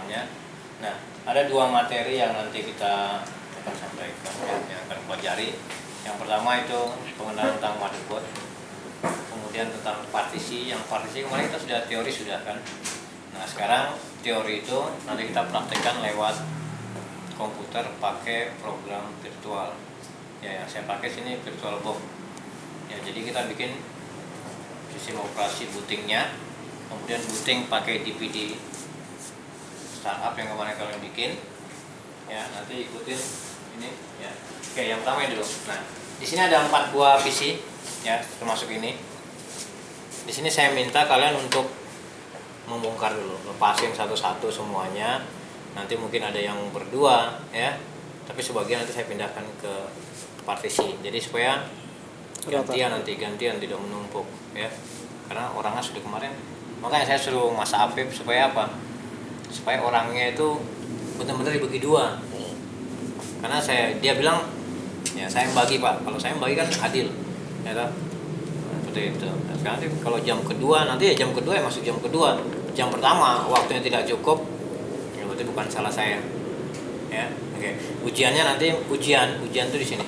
semuanya. Nah, ada dua materi yang nanti kita akan sampaikan ya, yang akan pelajari. Yang pertama itu pengenalan tentang motherboard, kemudian tentang partisi. Yang partisi kemarin kita sudah teori sudah kan. Nah, sekarang teori itu nanti kita praktekkan lewat komputer pakai program virtual. Ya, yang saya pakai sini VirtualBox. Ya, jadi kita bikin sistem operasi bootingnya, kemudian booting pakai DVD startup yang kemarin kalian bikin. Ya, nanti ikutin ini ya. Oke, yang pertama dulu. Nah, di sini ada 4 buah PC ya, termasuk ini. Di sini saya minta kalian untuk membongkar dulu, lepasin satu-satu semuanya. Nanti mungkin ada yang berdua ya, tapi sebagian nanti saya pindahkan ke partisi. Jadi supaya gantian tidak menumpuk ya. Karena orangnya sudah kemarin. Makanya saya suruh Mas Afif supaya apa? Supaya orangnya itu benar-benar dibagi dua. Karena dia bilang ya saya bagi Pak. Kalau saya bagi kan adil. Ya toh? Seperti itu. Nah, sekarang kalau jam kedua nanti ya jam kedua ya masuk jam kedua. Jam pertama waktunya tidak cukup. Ya berarti bukan salah saya. Ya. Oke. Ujiannya nanti ujian tuh di sini.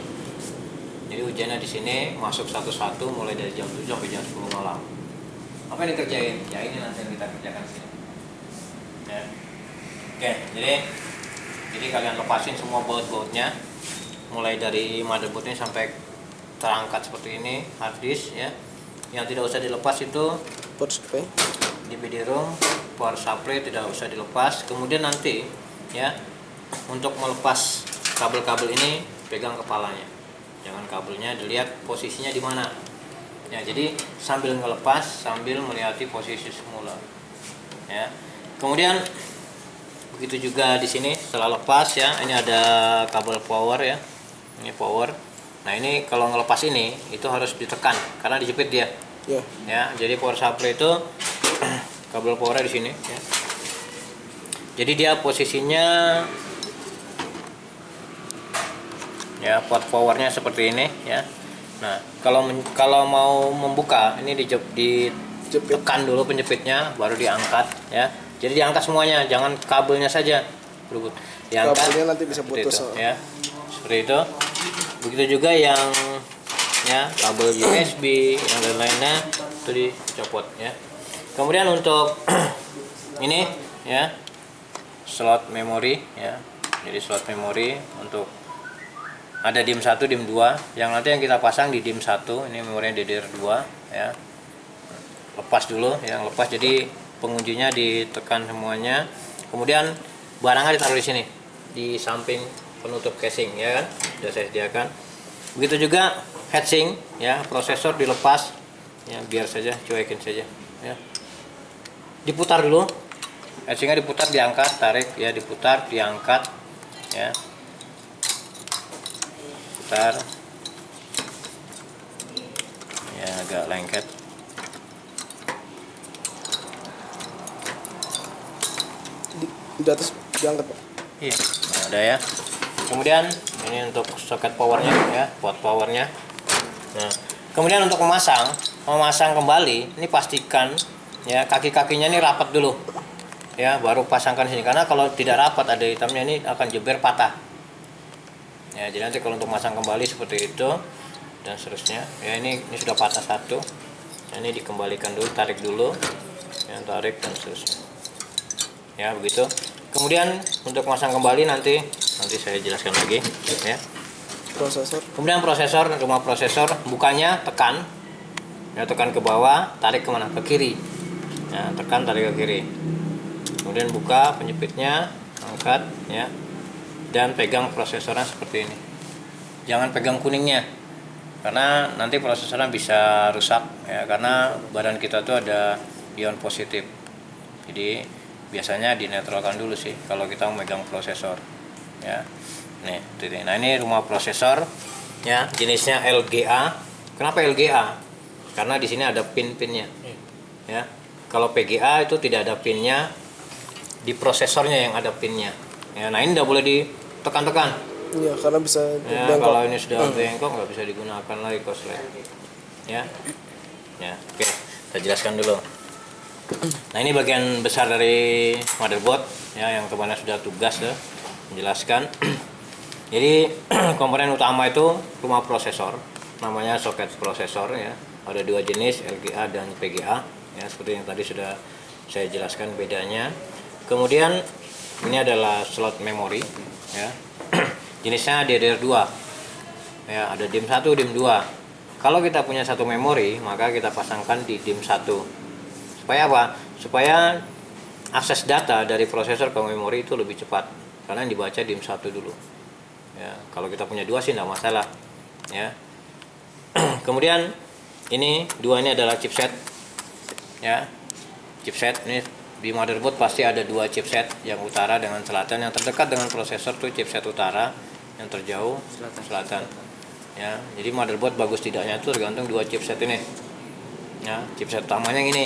Jadi ujiannya di sini masuk satu-satu mulai dari jam 7 sampai jam 10 malam. Apa yang dikerjain? Ya ini nanti yang kita kerjakan sini. Ya. Oke, jadi kalian lepasin semua baut-bautnya mulai dari motherboardnya sampai terangkat seperti ini, hard disk ya. Yang tidak usah dilepas itu power supply, DVD-ROM, power supply tidak usah dilepas. Kemudian nanti ya untuk melepas kabel-kabel ini pegang kepalanya. Jangan kabelnya dilihat posisinya di mana. Ya, jadi sambil ngelepas sambil melihati posisi semula. Ya. Kemudian begitu juga di sini setelah lepas ya, ini ada kabel power ya. Ini power. Nah, ini kalau ngelepas ini itu harus ditekan karena dijepit dia. Yeah. Ya, jadi power supply itu kabel powernya di sini ya. Jadi dia posisinya ya, port powernya seperti ini ya. Nah, kalau mau membuka ini ditekan dulu penjepitnya baru diangkat ya. Jadi diangkat semuanya, jangan kabelnya saja berebut. Diangkat. Kabelnya nanti bisa putus ya. Seperti itu. Begitu juga yang ya kabel USB yang lain-lainnya itu dicopot ya. Kemudian untuk ini ya slot memori ya. Jadi slot memori untuk ada DIM 1, DIM 2 yang nanti yang kita pasang di DIM 1, ini memorinya DDR2 ya. Lepas dulu yang lepas, jadi penguncinya ditekan semuanya. Kemudian barangnya ditaruh di sini di samping penutup casing ya kan, sudah saya sediakan. Begitu juga heatsink ya, prosesor dilepas ya, biar saja cuekin saja ya. Diputar dulu, heatsinknya diputar, diangkat, tarik ya, diputar, diangkat ya. Putar ya, agak lengket. Di atas diangkat Pak. Iya, nah, ada ya. Kemudian ini untuk soket powernya ya, port powernya. Nah, kemudian untuk memasang kembali, ini pastikan ya kaki-kakinya ini rapat dulu ya, baru pasangkan sini. Karena kalau tidak rapat ada hitamnya ini akan jeber patah. Ya, jadi nanti kalau untuk masang kembali seperti itu dan seterusnya. Ya, ini sudah patah satu. Nah, ini dikembalikan dulu, tarik dulu. Ya, tarik dan seterusnya. Ya, begitu. Kemudian untuk masang kembali nanti saya jelaskan lagi ya. Prosesor. Kemudian rumah prosesor bukanya tekan. Ya, tekan ke bawah, tarik kemana? Ke kiri. Ya, tekan, tarik ke kiri. Kemudian buka penjepitnya, angkat ya. Dan pegang prosesornya seperti ini. Jangan pegang kuningnya, karena nanti prosesornya bisa rusak ya, karena badan kita tuh ada ion positif. Jadi biasanya dinetralkan dulu sih kalau kita memegang prosesor ya. Nah, ini rumah prosesor ya, jenisnya LGA. Kenapa LGA? Karena di sini ada pin-pinnya ya. Kalau PGA itu tidak ada pinnya, di prosesornya yang ada pinnya ya. Nah, ini tidak boleh ditekan-tekan Iya, karena bisa ya, bengkok. kalau ini sudah bengkok nggak bisa digunakan lagi korslet ya. Ya, oke, kita jelaskan dulu. Nah, ini bagian besar dari motherboard ya, yang kemarin sudah tugas ya, menjelaskan. Jadi komponen utama itu rumah prosesor, namanya soket prosesor ya. Ada dua jenis, LGA dan PGA ya, seperti yang tadi sudah saya jelaskan bedanya. Kemudian ini adalah slot memori ya. Jenisnya DDR2 ya, ada DIMM 1, DIMM 2. Kalau kita punya satu memori, maka kita pasangkan di DIMM 1. Supaya apa? Supaya akses data dari prosesor ke memori itu lebih cepat, karena yang dibaca DIMM 1 dulu ya. Kalau kita punya dua sih tidak masalah ya. Kemudian ini dua, ini adalah chipset ya. Chipset ini di motherboard pasti ada dua chipset, yang utara dengan selatan. Yang terdekat dengan prosesor tuh chipset utara, yang terjauh selatan ya. Jadi motherboard bagus tidaknya itu tergantung dua chipset ini ya. Chipset utamanya yang ini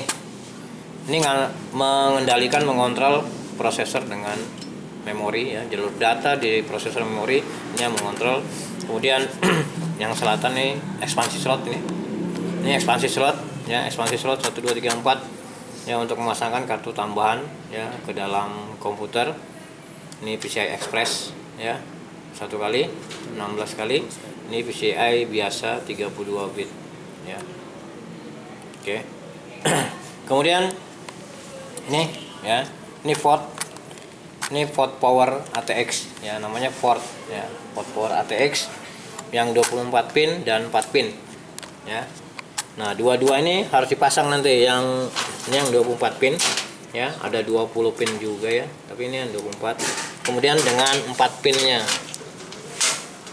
mengendalikan, mengontrol prosesor dengan memori ya, jalur data di prosesor memori ini yang mengontrol. Kemudian yang selatan nih ekspansi slot, ini ekspansi slot ya, ekspansi slot 1 2 3 4 ya, untuk memasangkan kartu tambahan ya ke dalam komputer. Ini PCI Express ya, 1 kali 16 kali. Ini PCI biasa 32 bit ya. Oke. Kemudian ini ya, ini port power ATX ya, namanya port ya, port power ATX yang 24 pin dan 4 pin ya. Nah, dua-dua ini harus dipasang nanti. Yang ini yang 24 pin ya, ada 20 pin juga ya, tapi ini yang 24. Kemudian dengan 4 pinnya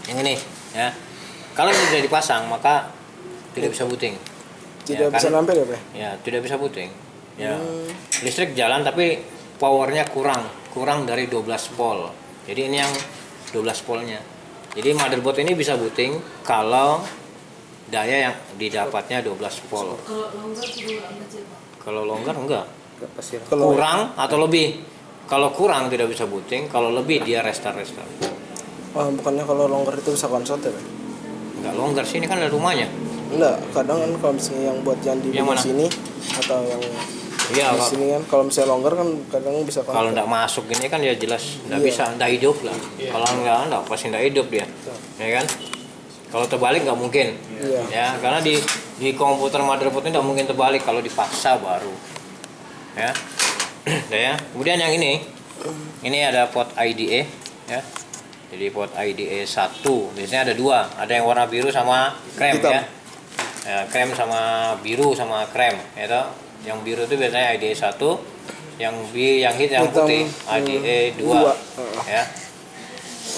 yang ini ya. Kalau ini tidak dipasang maka tidak bisa booting. Tidak bisa nampil ya, Pak? Ya, tidak bisa booting. Ya. Listrik jalan tapi powernya kurang dari 12 volt. Jadi ini yang 12 voltnya. Jadi motherboard ini bisa booting kalau daya yang didapatnya 12 volt. Kalau longgar enggak. Kurang atau lebih. Kalau kurang tidak bisa booting, kalau lebih dia restart. Oh, bukannya kalau longgar itu bisa konsol ya, Pak? Enggak longgar, sini kan ada rumahnya. Enggak, kadang kan kalau misalnya yang buat yang di sini atau yang iya, di sini kan kalau misalnya longgar kan kadang bisa konsol. Kalau enggak masuk ini kan ya jelas enggak bisa, enggak hidup lah. Kalau enggak pasti enggak hidup dia. Ya kan? Kalau terbalik nggak mungkin ya, karena di komputer motherboard ini nggak mungkin terbalik, kalau dipaksa baru ya. Ya. Kemudian yang ini ada port IDE ya. Jadi port IDE 1 biasanya ada dua, ada yang warna biru sama krem ya. Ya, krem sama biru sama krem ya toh. Yang biru itu biasanya IDE 1, yang hitam putih IDE 2 ya.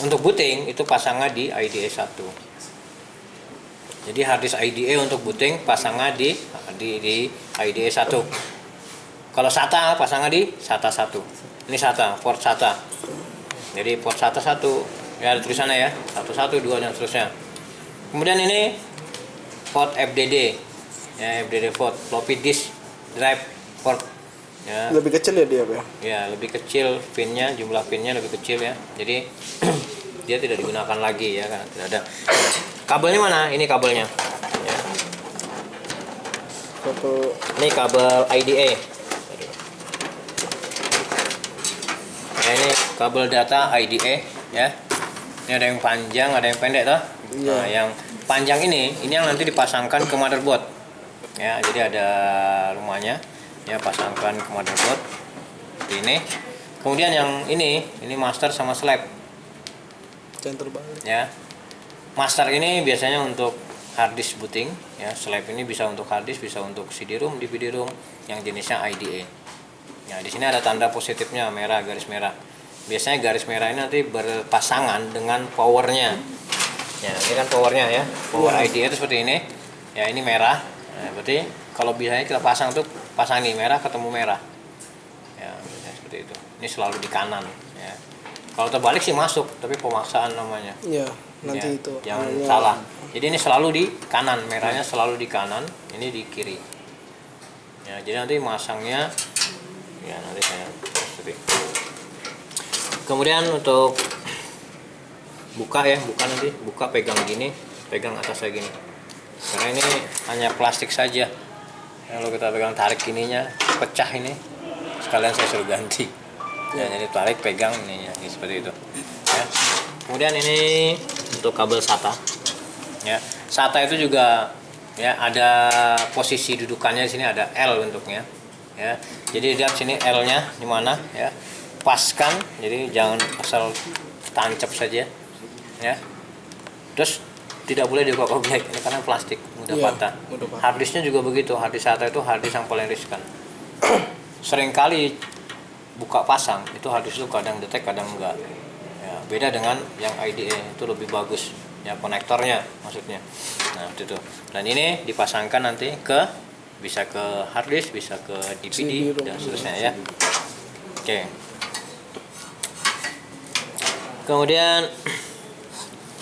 Untuk booting itu pasangnya di IDE 1. Jadi harddisk IDE untuk booting pasangnya di IDE 1. Kalau SATA pasangnya di SATA 1. Ini SATA, port SATA. Jadi port SATA 1 ya, ada tulisannya ya, 1 1 2 dan seterusnya. Kemudian ini port FDD ya, FDD port, floppy disk drive port ya. Lebih kecil ya dia, Pak? Ya, lebih kecil pinnya, jumlah pinnya lebih kecil ya. Jadi dia tidak digunakan lagi ya, karena tidak ada. Kabelnya mana? Ini kabelnya ya. Ini kabel IDE ya, ini kabel data IDE ya. Ini ada yang panjang, ada yang pendek toh. Nah, yang panjang ini yang nanti dipasangkan ke motherboard ya. Jadi ada rumahnya ya, pasangkan ke motherboard seperti ini. Kemudian yang ini master sama slave ya. Master ini biasanya untuk hard disk booting ya, slave ini bisa untuk hard disk, bisa untuk CD-ROM, DVD-ROM yang jenisnya IDE. Ya, di sini ada tanda positifnya, merah, garis merah. Biasanya garis merah ini nanti berpasangan dengan powernya. Ya, ini kan powernya ya. Power IDE itu seperti ini. Ya, ini merah. Nah, berarti kalau biasanya kita pasang tuh, pasang nih merah ketemu merah. Ya, seperti itu. Ini selalu di kanan ya. Kalau terbalik sih masuk, tapi pemaksaan namanya. Iya, nanti ya, itu. jangan salah. Jadi ini selalu di kanan, merahnya selalu di kanan, ini di kiri. Ya, jadi nanti masangnya ya nanti saya seperti. Kemudian untuk buka ya, buka pegang gini, pegang atasnya gini. Karena ini hanya plastik saja. Kalau kita pegang tarik ininya pecah ini, sekalian saya suruh ganti. Ya, jadi tarik, pegang ini ya, seperti itu. Ya. Kemudian ini untuk kabel SATA. Ya, SATA itu juga ya ada posisi dudukannya di sini, ada L bentuknya. Ya, jadi lihat sini L-nya di mana ya. Paskan, jadi jangan asal tancap saja. Ya. Terus tidak boleh diobrak-obrak ini karena plastik mudah patah. Harddisknya juga begitu. Harddisk SATA itu harddisk yang paling riskan. Seringkali buka pasang itu harddisk itu kadang detect kadang enggak. Ya, beda dengan yang IDE itu lebih bagus. Ya, konektornya maksudnya. Nah, itu. Dan ini dipasangkan nanti bisa ke harddisk, bisa ke DVD dan seterusnya ya. Oke. Kemudian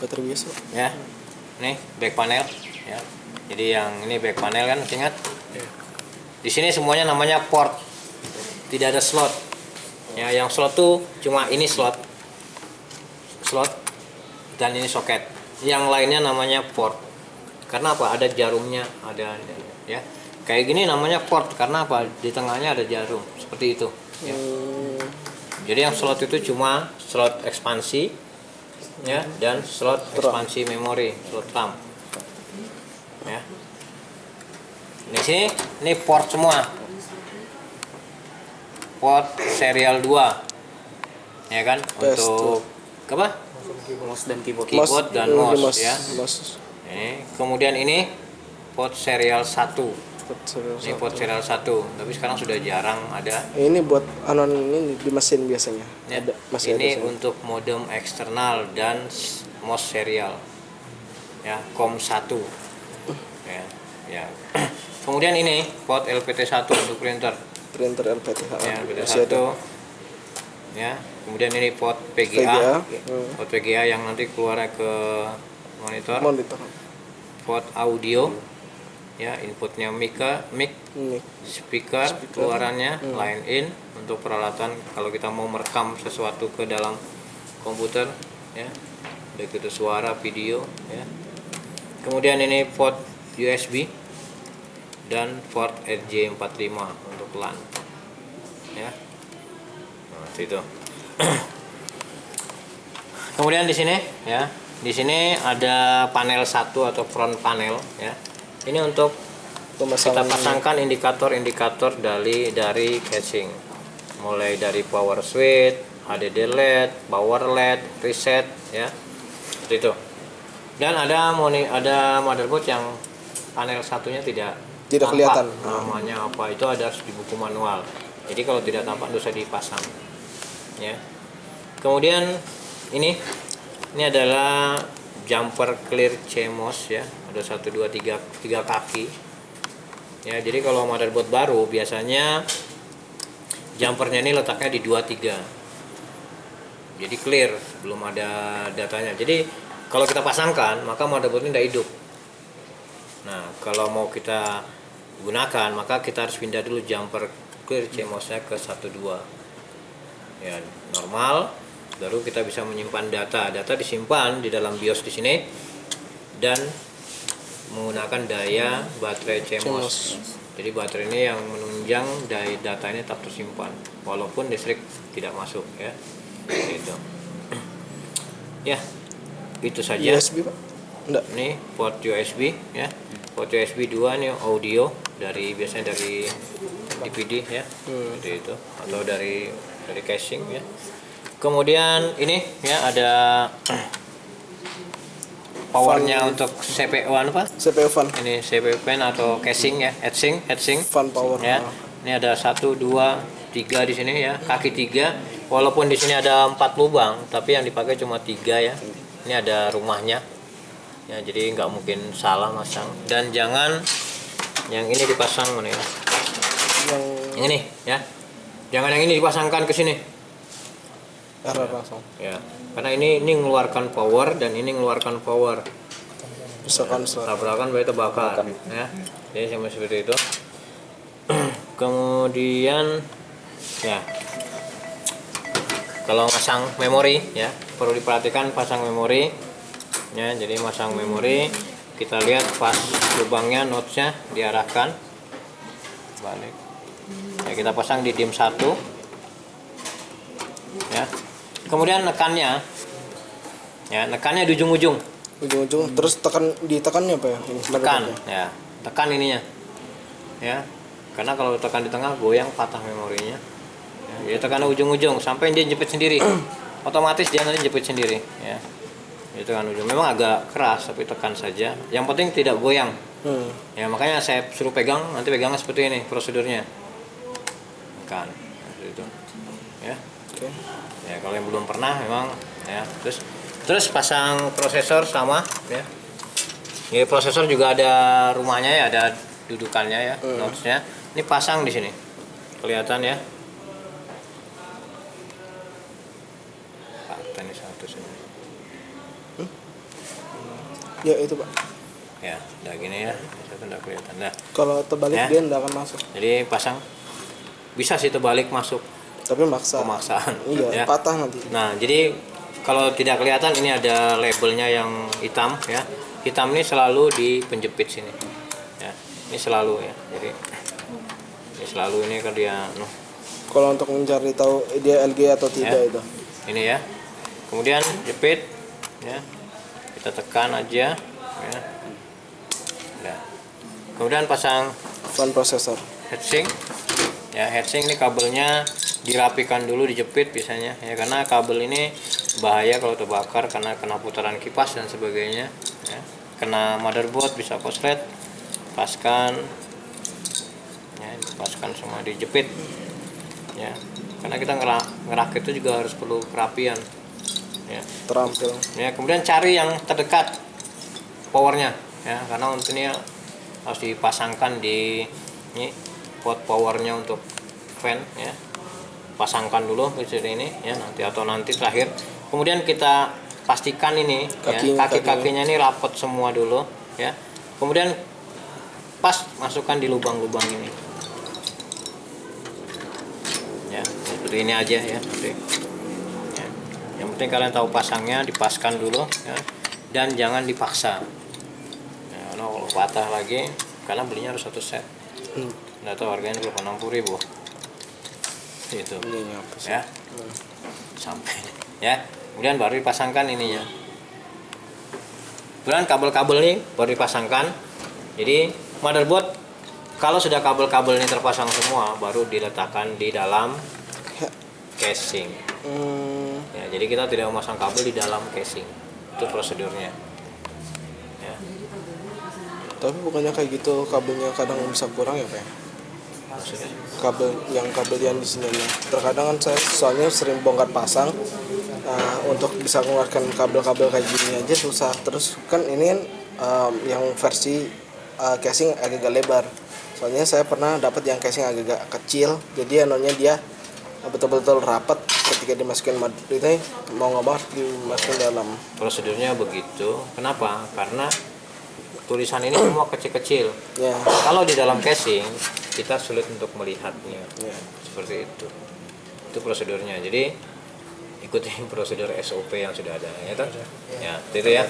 baterai biasa ya. Nih back panel ya. Jadi yang ini back panel kan, ingat di sini semuanya namanya port, tidak ada slot ya. Yang slot tuh cuma ini slot dan ini soket, yang lainnya namanya port. Karena apa? Ada jarumnya, ada ya kayak gini namanya port karena apa? Di tengahnya ada jarum seperti itu ya. Jadi yang slot itu cuma slot ekspansi ya, dan slot ekspansi memori, slot RAM ya. Di sini ini port semua, port serial 2 ya kan, untuk apa? Mouse dan keyboard. Keyboard dan mouse ya. mouse. Ini kemudian ini port serial 1. Ini port serial 1, tapi sekarang sudah jarang ada. Ini buat anon ini di mesin biasanya. Ya. Masih ini ada untuk modem eksternal dan mouse serial. Ya, COM 1. Ya, ya. Kemudian ini port LPT1 untuk printer. Printer LPT. Ya, LPT1. Ya, kemudian ini port PGA. Port PGA yang nanti keluar ke monitor. Port audio. Ya, inputnya mic, speaker, keluarannya line in untuk peralatan kalau kita mau merekam sesuatu ke dalam komputer ya, baik itu suara, video ya. Kemudian ini port USB dan port RJ45 untuk LAN ya. Nah, itu. Kemudian di sini ya, di sini ada panel 1 atau front panel ya. Ini untuk kita pasangkan indikator-indikator dari casing, mulai dari power switch, HDD LED, power LED, reset ya, seperti itu. Dan ada motherboard yang panel satunya tidak kelihatan namanya apa, itu ada di buku manual. Jadi kalau tidak tampak dosa dipasang ya. Kemudian ini adalah jumper clear CMOS ya, ada 1 2 3 kaki ya. Jadi kalau motherboard baru biasanya jumpernya ini letaknya di 23, jadi clear, belum ada datanya. Jadi kalau kita pasangkan maka motherboard ini tidak hidup. Nah, kalau mau kita gunakan maka kita harus pindah dulu jumper clear CMOS-nya ke 1 2 ya, normal. Baru kita bisa menyimpan data disimpan di dalam BIOS di sini dan menggunakan daya baterai CMOS. Jadi baterai ini yang menunjang daya data ini tetap tersimpan walaupun listrik tidak masuk ya. Itu. Ya, itu saja. USB, Pak? Enggak. Ini port USB ya. Port USB 2 nih audio biasanya dari DVD ya. Seperti itu, atau dari casing ya. Kemudian ini ya ada powernya untuk CPU apa? CPU fan. Ini CPU fan atau casing ya, heatsink Fan power. ya. Ini ada 1 2 3 di sini ya, kaki 3. Walaupun di sini ada 4 lubang, tapi yang dipakai cuma 3 ya. Ini ada rumahnya. Ya, jadi nggak mungkin salah masang. Dan jangan yang ini dipasang mana ya? Yang ini ya. Jangan yang ini dipasangkan ke sini. Langsung. Ya, karena ini mengeluarkan power dan ini mengeluarkan power. Misalkan tabrakan berarti terbakar ya. Jadi sama seperti itu. Kemudian ya, kalau masang memori ya, perlu diperhatikan pasang memori ya. Jadi masang memori, kita lihat pas lubangnya, notesnya diarahkan balik Ya, kita pasang di dim 1. Ya. Kemudian nekannya. Ya, nekannya di ujung-ujung. Ujung-ujung terus ditekannya apa ya? Ini Tekan, ya. Tekan ininya. Ya. Karena kalau tekan di tengah goyang patah memorinya. Ya, jadi tekan ujung-ujung sampai dia jepit sendiri. Otomatis dia nanti jepit sendiri, ya. Itu kan ujung. Memang agak keras tapi tekan saja. Yang penting tidak goyang. Ya, makanya saya suruh pegang, nanti pegangnya seperti ini prosedurnya. Tekan. Seperti itu. Ya. Oke. Ya, kalau yang belum pernah memang ya, terus pasang prosesor sama ya. Ini prosesor juga ada rumahnya ya, ada dudukannya ya, notesnya. Ini pasang di sini. Kelihatan ya. Ini satu sini. Ya itu Pak. Ya, udah gini ya. Satu enggak kelihatan. Nah, Kalau terbalik ya. dia nggak akan masuk. Jadi pasang bisa sih terbalik masuk. Tapi maksa. Pemaksaan. Iya, Ya. patah nanti. Nah, jadi kalau tidak kelihatan ini ada labelnya yang hitam ya. Hitam ini selalu di penjepit sini. Ya, ini selalu ya. Jadi ini selalu ini kan dia Kalau untuk mencari tahu dia LG atau tidak Ya. itu. Ini ya. Kemudian jepit ya. Kita tekan aja ya. Nah. Kemudian pasang Fan processor. heatsink. Ya, heatsink ini kabelnya dirapikan dulu, dijepit biasanya ya, karena kabel ini bahaya kalau terbakar karena kena putaran kipas dan sebagainya ya. Kena motherboard bisa korslet. Paskan ya, paskan semua dijepit ya, karena kita ngerakit itu juga harus perlu kerapian ya. Terampil. Ya, kemudian cari yang terdekat powernya ya, karena untuk ini harus dipasangkan di ini pot powernya untuk fan ya. Pasangkan dulu seperti ini ya, nanti terakhir. Kemudian kita pastikan ini kaki-kakinya ini rapat semua dulu ya. Kemudian pas masukkan di lubang-lubang ini. Ya, seperti ini aja ya. Ya. Yang penting kalian tahu pasangnya, dipaskan dulu ya. Dan jangan dipaksa. Ya, kalau patah lagi, karena belinya harus satu set. Nggak tahu harganya 60.000. Itu. Ya. Sampai ya. Kemudian baru dipasangkan ininya. Kemudian kabel-kabel ini baru dipasangkan. Jadi motherboard kalau sudah kabel-kabel ini terpasang semua baru diletakkan di dalam casing. Ya, jadi kita tidak memasang kabel di dalam casing. Itu prosedurnya. Ya. Tapi bukannya kayak gitu kabelnya kadang bisa kurang ya Pak? Maksudnya? Kabel yang di sini nih. Terkadang kan saya soalnya sering bongkar pasang. Untuk bisa mengeluarkan kabel-kabel kayak gini aja susah. Terus kan ini kan yang versi casing agak lebar. Soalnya saya pernah dapat yang casing agak kecil, jadi anonya dia betul-betul rapat ketika dimasukin itu mau nggak mau dimasukin dalam. Prosedurnya begitu. Kenapa? Karena tulisan ini semua kecil-kecil. Ya. Kalau di dalam casing kita sulit untuk melihatnya. Ya. Seperti itu. Itu prosedurnya. Jadi ikuti prosedur SOP yang sudah ada ya toh? Ya, itu ya.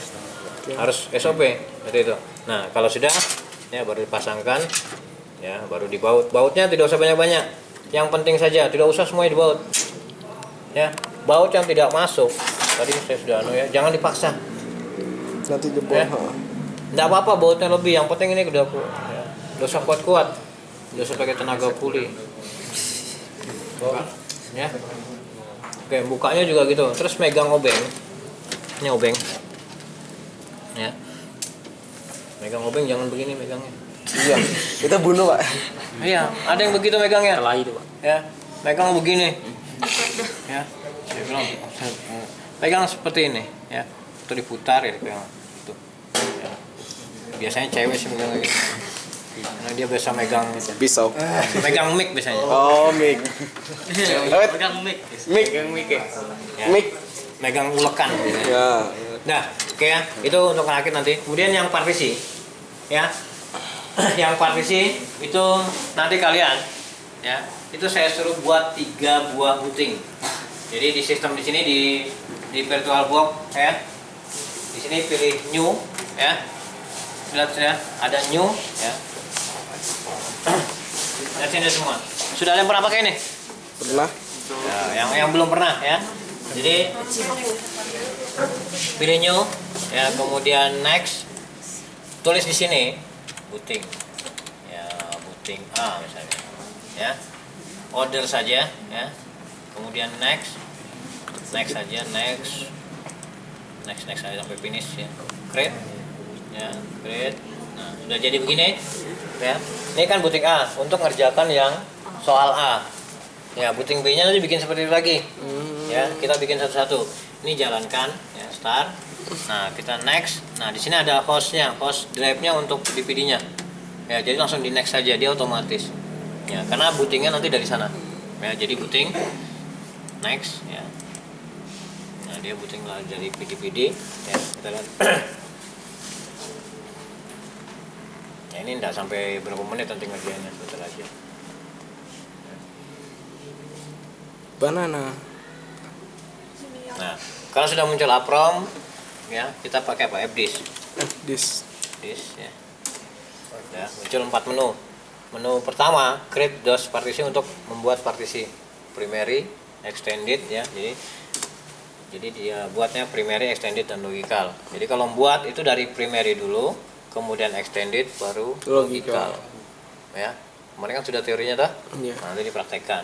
Harus SOP seperti itu. Nah, kalau sudah ya baru dipasangkan ya, baru dibaut. Bautnya tidak usah banyak-banyak. Yang penting saja, tidak usah semuanya dibaut. Ya, baut yang tidak masuk. Tadi saya sudah ya, jangan dipaksa. Nanti jebol. Ya. Nggak apa-apa bautnya lebih, yang penting ini udah ya. Nggak usah kuat-kuat. Nggak usah pakai tenaga pulih. Ya. Oke, bukanya juga gitu. Terus megang obeng. Ini obeng. Ya. Megang obeng jangan begini megangnya. Iya, kita bunuh Pak. Iya, ada yang begitu megangnya. Salah itu Pak. Ya, megang begini. Ya. Saya bilang, pegang seperti ini, ya. Itu diputar ya, dipegang. Tuh. Ya. Biasanya cewek sih megang gitu. Karena dia biasa megang Pisau. megang mic biasanya. Oh, mic. Pegang mic. Mic. Ya. Mic. Megang ulekan biasanya. Ya. Nah, oke ya, itu untuk rakit nanti. Kemudian yang partisi, ya, yang partisi itu nanti kalian, ya, itu saya suruh buat 3 buah buting. Jadi di sistem di sini di VirtualBox, ya, di sini pilih new, ya, lihat ya, ada new, ya, lihat sini semua. Sudah ada yang pernah pakai ini? Pernah? Ya, yang belum pernah ya. Jadi pilih new, ya kemudian next, tulis di sini booting, ya booting A misalnya, ya order saja, ya kemudian next saja, next saja sampai finish ya, create, ya create. Nah sudah jadi begini, ya ini kan booting A untuk ngerjakan yang soal A. Ya, booting B-nya nanti bikin seperti itu lagi. Ya, kita bikin satu-satu. Ini jalankan, ya, start. Nah, kita next. Nah, di sini ada hostnya, host drive-nya untuk DVD-nya. Ya, jadi langsung di next saja, dia otomatis. Ya, karena bootingnya nanti dari sana. Ya, jadi booting next, ya. Nah, dia booting lagi dari DVD. Ya, kita lihat. Ya, ini enggak sampai berapa menit nanti ngerjainnya, sebentar aja. Banana. Nah, kalau sudah muncul APROM, ya kita pakai apa? FDisk. This. Disk, ya. Ya, muncul 4 menu. Menu pertama, create DOS partisi untuk membuat partisi primary, extended, ya. Jadi dia buatnya primary, extended, dan logical. Jadi kalau membuat itu dari primary dulu, kemudian extended, baru logical. Ya, kemarin kan sudah teorinya toh? Iya. Nah, nanti dipraktekkan.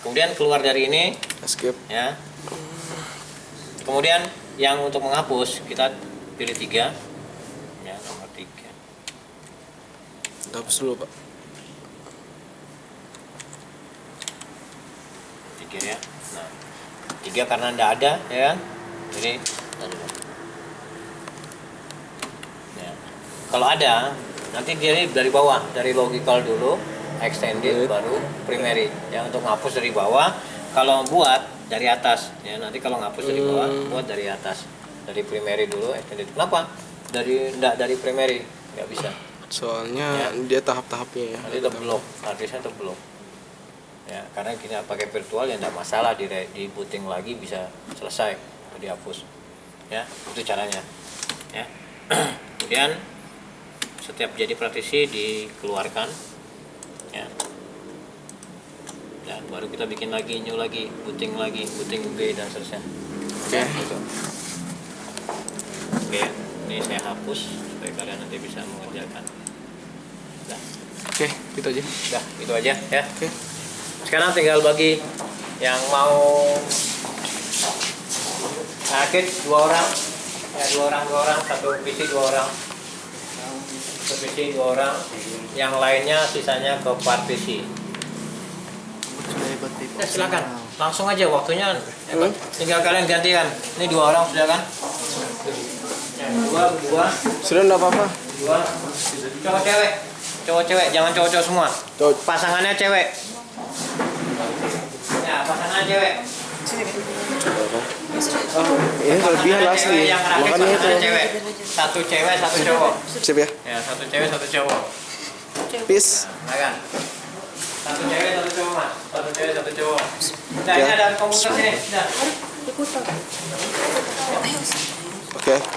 Kemudian keluar dari ini, Escape. ya. Kemudian yang untuk menghapus kita pilih 3, ya nomor 3. Hapus dulu, Pak. 3 ya. Nah, 3 karena tidak ada, ya. Jadi ya. Kalau ada, nanti dia dari bawah, dari logical dulu, extended, baru primary. Ya, untuk ngapus dari bawah. Kalau buat dari atas, ya nanti kalau ngapus dari bawah, buat dari atas. Dari primary dulu, extended. Kenapa? Enggak dari primary, nggak bisa. Soalnya dia tahap-tahapnya ya. Nanti terblok, harddisknya terblok. Ya, karena kita pakai virtual ya enggak masalah, di booting lagi bisa selesai, dihapus. Ya, itu caranya. Ya. Kemudian setiap jadi partisi dikeluarkan, ya. Dan baru kita bikin lagi, new lagi, booting B dan seterusnya. Oke. Gitu. Oke, ini saya hapus supaya kalian nanti bisa mengerjakan. Dah. Oke, gitu aja. Dah, itu aja ya. Oke. Sekarang tinggal bagi yang mau sakit 2 orang, ya 2 orang, satu PC 2 orang, satu PC 2 orang, yang lainnya sisanya ke partisi. Ya, silakan, langsung aja waktunya. Tinggal kalian gantikan. Ini 2 orang sudah kan? Ya, 2. Sudah enggak apa-apa. 2. Cowok cewek, jangan cowok semua. Pasangannya cewek. Ya, pasangan cewek. Ini kelebihan asli. Yang rakit Makanya itu. pasangannya cewek. Satu cewek, satu cowok. Sip ya. Ya, satu cewek, satu cowok. Peace. Nah, kan? Satu cewek, satu cowok, Mas. Satu cewek, satu cowok. Nah, ini ada komputer sini. Sudah. Oke.